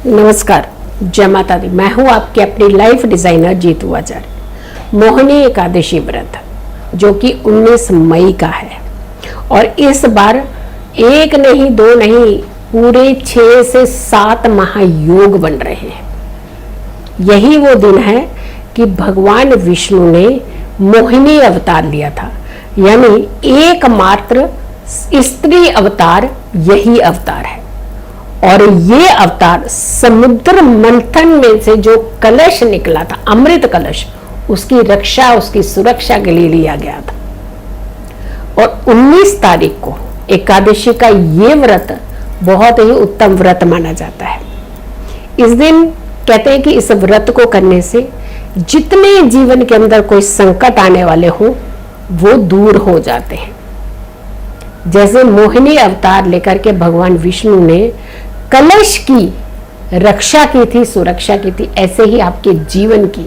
नमस्कार, जय माता दी। मैं हूँ आपकी अपनी लाइफ डिजाइनर जीतू आचार्य। मोहिनी एकादशी व्रत जो कि 19 मई का है और इस बार एक नहीं दो नहीं पूरे 6 से 7 महायोग बन रहे हैं। यही वो दिन है कि भगवान विष्णु ने मोहिनी अवतार लिया था, यानी एकमात्र स्त्री अवतार यही अवतार है। और ये अवतार समुद्र मंथन में से जो कलश निकला था, अमृत कलश, उसकी रक्षा, उसकी सुरक्षा के लिए लिया गया था। और 19 तारीख को एकादशी का ये व्रत बहुत ही उत्तम व्रत माना जाता है। इस दिन कहते हैं कि इस व्रत को करने से जितने जीवन के अंदर कोई संकट आने वाले हो वो दूर हो जाते हैं। जैसे मोहिनी अवतार लेकर के भगवान विष्णु ने कलश की रक्षा की थी, सुरक्षा की थी, ऐसे ही आपके जीवन की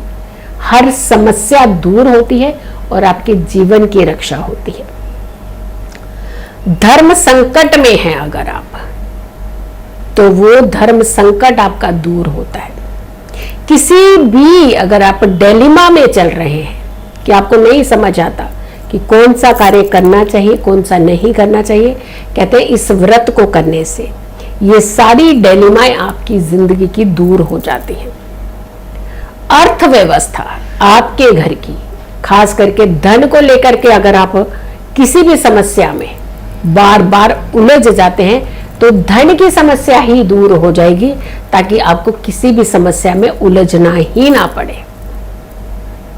हर समस्या दूर होती है और आपके जीवन की रक्षा होती है। धर्म संकट में है अगर आप, तो वो धर्म संकट आपका दूर होता है। किसी भी अगर आप डिलेमा में चल रहे हैं कि आपको नहीं समझ आता कि कौन सा कार्य करना चाहिए, कौन सा नहीं करना चाहिए, कहते हैं इस व्रत को करने से ये सारी डिलेमाएं आपकी जिंदगी की दूर हो जाती हैं। अर्थव्यवस्था आपके घर की, खास करके धन को लेकर के अगर आप किसी भी समस्या में बार बार उलझ जाते हैं तो धन की समस्या ही दूर हो जाएगी, ताकि आपको किसी भी समस्या में उलझना ही ना पड़े।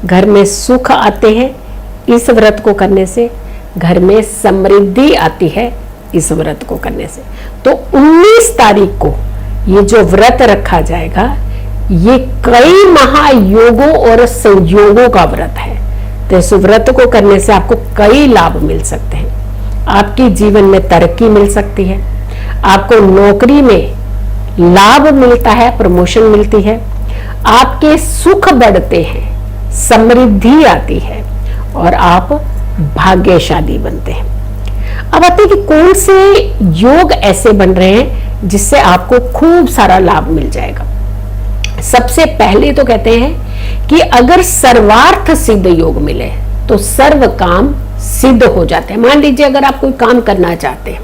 घर में सुख आते हैं इस व्रत को करने से, घर में समृद्धि आती है इस व्रत को करने से। तो 19 तारीख को ये जो व्रत रखा जाएगा, ये कई महायोगों और संयोगों का व्रत है। तो इस व्रत को करने से आपको कई लाभ मिल सकते हैं। आपके जीवन में तरक्की मिल सकती है, आपको नौकरी में लाभ मिलता है, प्रमोशन मिलती है, आपके सुख बढ़ते हैं, समृद्धि आती है और आप भाग्यशाली बनते हैं। अब आते हैं कि कौन से योग ऐसे बन रहे हैं जिससे आपको खूब सारा लाभ मिल जाएगा। सबसे पहले तो कहते हैं कि अगर सर्वार्थ सिद्ध योग मिले तो सर्व काम सिद्ध हो जाते हैं। मान लीजिए अगर आप कोई काम करना चाहते हैं,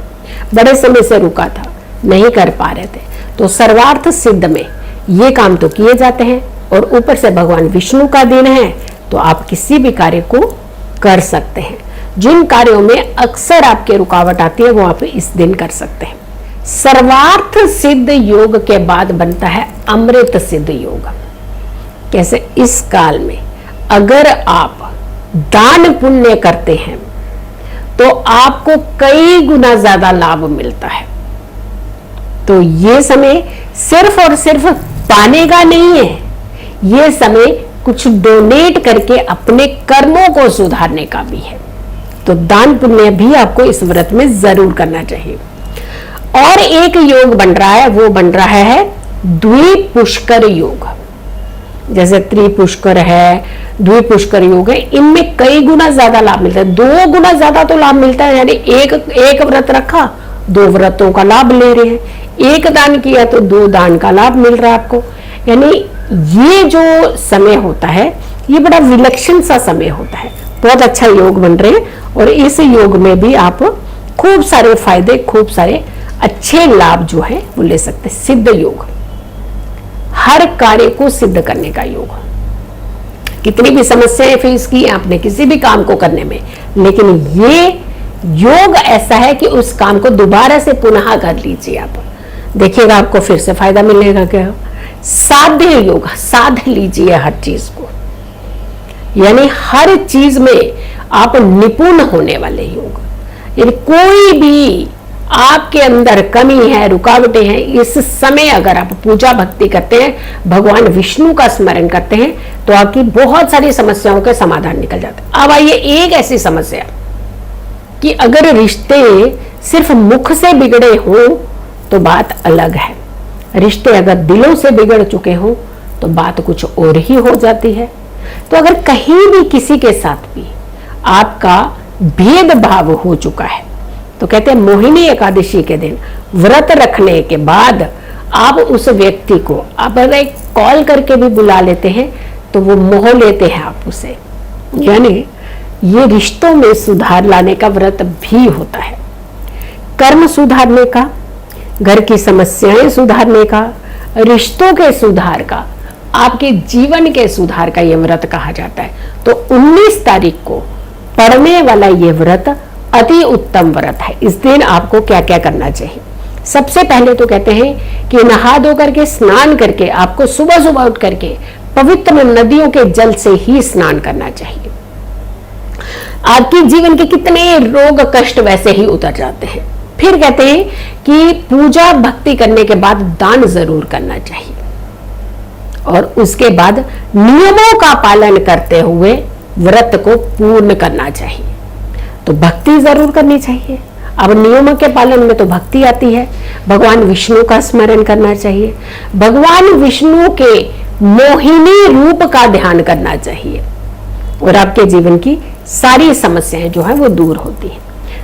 बड़े समय से रुका था, नहीं कर पा रहे थे, तो सर्वार्थ सिद्ध में ये काम तो किए जाते हैं और ऊपर से भगवान विष्णु का दिन है तो आप किसी भी कार्य को कर सकते हैं। जिन कार्यों में अक्सर आपके रुकावट आती है वो आप इस दिन कर सकते हैं। सर्वार्थ सिद्ध योग के बाद बनता है अमृत सिद्ध योग। कैसे? इस काल में अगर आप दान पुण्य करते हैं तो आपको कई गुना ज्यादा लाभ मिलता है। तो ये समय सिर्फ और सिर्फ पाने का नहीं है, ये समय कुछ डोनेट करके अपने कर्मों को सुधारने का भी है। तो दान पुण्य भी आपको इस व्रत में जरूर करना चाहिए। और एक योग बन रहा है, वो बन रहा है द्विपुष्कर योग। जैसे त्रिपुष्कर है, द्विपुष्कर योग है, इनमें कई गुना ज्यादा लाभ मिलता है। 2 गुना ज्यादा तो लाभ मिलता है, यानी एक व्रत रखा, 2 व्रतों का लाभ ले रहे हैं। एक दान किया तो 2 दान का लाभ मिल रहा है आपको। यानी ये जो समय होता है ये बड़ा विलक्षण सा समय होता है। बहुत अच्छा योग बन रहे हैं और इस योग में भी आप खूब सारे फायदे, खूब सारे अच्छे लाभ जो है वो ले सकते हैं। सिद्ध योग, हर कार्य को सिद्ध करने का योग। कितनी भी समस्याएं फेस की आपने किसी भी काम को करने में, लेकिन ये योग ऐसा है कि उस काम को दोबारा से पुनः कर लीजिए। आप देखिएगा आपको फिर से फायदा मिलेगा। क्या? साध्य योग, साध लीजिए हर चीज को, यानी हर चीज में आप निपुण होने वाले योग। यानी कोई भी आपके अंदर कमी है, रुकावटें हैं, इस समय अगर आप पूजा भक्ति करते हैं, भगवान विष्णु का स्मरण करते हैं, तो आपकी बहुत सारी समस्याओं के समाधान निकल जाते हैं। अब आइए एक ऐसी समस्या कि अगर रिश्ते सिर्फ मुख से बिगड़े हो तो बात अलग है, रिश्ते अगर दिलों से बिगड़ चुके हो तो बात कुछ और ही हो जाती है। तो अगर कहीं भी किसी के साथ भी आपका भेदभाव हो चुका है तो कहते हैं मोहिनी एकादशी के दिन व्रत रखने के बाद आप उस व्यक्ति को आप अगर एक कॉल करके भी बुला लेते हैं तो वो मोह लेते हैं आप उसे। यानी ये रिश्तों में सुधार लाने का व्रत भी होता है, कर्म सुधारने का, घर की समस्याएं सुधारने का, रिश्तों के सुधार का, आपके जीवन के सुधार का ये व्रत कहा जाता है। तो 19 तारीख को पढ़ने वाला ये व्रत अति उत्तम व्रत है। इस दिन आपको क्या क्या करना चाहिए? सबसे पहले तो कहते हैं कि नहा धो करके स्नान करके आपको सुबह सुबह उठ करके पवित्र नदियों के जल से ही स्नान करना चाहिए। आपके जीवन के कितने रोग कष्ट वैसे ही उतर जाते हैं। फिर कहते हैं कि पूजा भक्ति करने के बाद दान जरूर करना चाहिए और उसके बाद नियमों का पालन करते हुए व्रत को पूर्ण करना चाहिए। तो भक्ति जरूर करनी चाहिए। अब नियमों के पालन में तो भक्ति आती है। भगवान विष्णु का स्मरण करना चाहिए, भगवान विष्णु के मोहिनी रूप का ध्यान करना चाहिए और आपके जीवन की सारी समस्याएं जो है वो दूर होती है।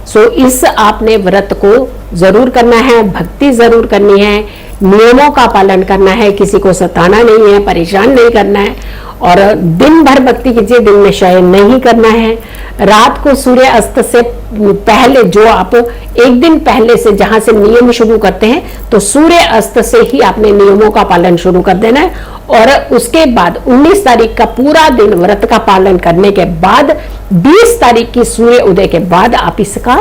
सो इस आपने व्रत को जरूर करना है, भक्ति जरूर करनी है, नियमों का पालन करना है, किसी को सताना नहीं है, परेशान नहीं करना है और दिन भर भक्ति कीजिए, दिन में शयन नहीं करना है। रात को सूर्य अस्त से पहले जो आप एक दिन पहले से जहां से नियम शुरू करते हैं तो सूर्य अस्त से ही आपने नियमों का पालन शुरू कर देना है और उसके बाद 19 तारीख का पूरा दिन व्रत का पालन करने के बाद 20 तारीख की सूर्य उदय के बाद आप इसका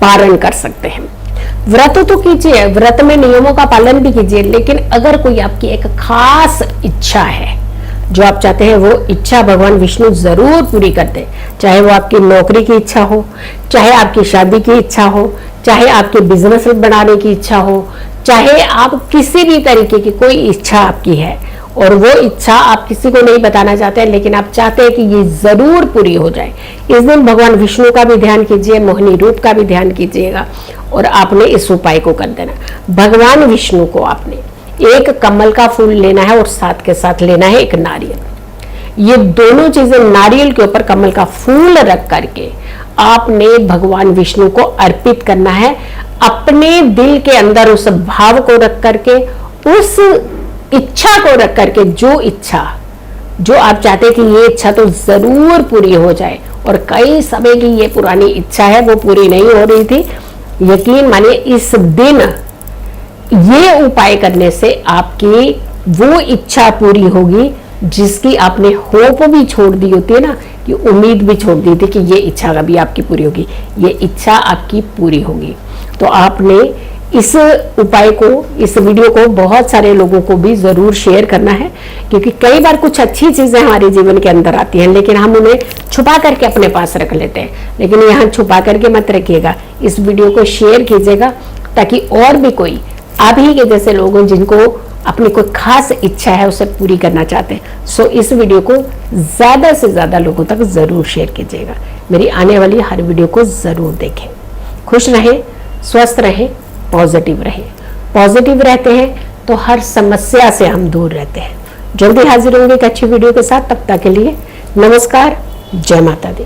पालन कर सकते हैं। व्रत तो कीजिए, व्रत में नियमों का पालन भी कीजिए, लेकिन अगर कोई आपकी एक खास इच्छा है जो आप चाहते हैं वो इच्छा भगवान विष्णु जरूर पूरी कर दे, चाहे वो आपकी नौकरी की इच्छा हो, चाहे आपकी शादी की इच्छा हो, चाहे आपके बिजनेस बनाने की इच्छा हो, चाहे आप किसी भी तरीके की कोई इच्छा आपकी है और वो इच्छा आप किसी को नहीं बताना चाहते हैं लेकिन आप चाहते हैं कि ये जरूर पूरी हो जाए, इस दिन भगवान विष्णु का भी ध्यान कीजिए, मोहिनी रूप का भी ध्यान कीजिएगा और आपने इस उपाय को कर देना। भगवान विष्णु को आपने एक कमल का फूल लेना है और साथ के साथ लेना है एक नारियल। ये दोनों चीजें नारियल के ऊपर कमल का फूल रख करके आपने भगवान विष्णु को अर्पित करना है। अपने दिल के अंदर उस भाव को रख करके, उस इच्छा को रख करके, जो इच्छा जो आप चाहते हैं कि ये इच्छा तो जरूर पूरी हो जाए और कई समय की ये पुरानी इच्छा है वो पूरी नहीं हो रही थी, यकीन मानिए इस दिन ये उपाय करने से आपकी वो इच्छा पूरी होगी जिसकी आपने होप भी छोड़ दी होती है ना, कि उम्मीद भी छोड़ दी थी कि ये इच्छा कभी आपकी पूरी होगी, ये इच्छा आपकी पूरी होगी। तो आपने इस उपाय को, इस वीडियो को बहुत सारे लोगों को भी जरूर शेयर करना है, क्योंकि कई बार कुछ अच्छी चीजें हमारे जीवन के अंदर आती हैं लेकिन हम उन्हें छुपा करके अपने पास रख लेते हैं। लेकिन यहाँ छुपा करके मत रखिएगा, इस वीडियो को शेयर कीजिएगा ताकि और भी कोई आप ही के जैसे लोग हैं जिनको अपनी कोई खास इच्छा है उसे पूरी करना चाहते हैं। सो इस वीडियो को ज्यादा से ज्यादा लोगों तक जरूर शेयर कीजिएगा। मेरी आने वाली हर वीडियो को जरूर देखें। खुश रहें, स्वस्थ रहें, पॉजिटिव रहें। पॉजिटिव रहते हैं तो हर समस्या से हम दूर रहते हैं। जल्दी हाजिर होंगे एक अच्छी वीडियो के साथ। तब तक के लिए नमस्कार, जय माता दी।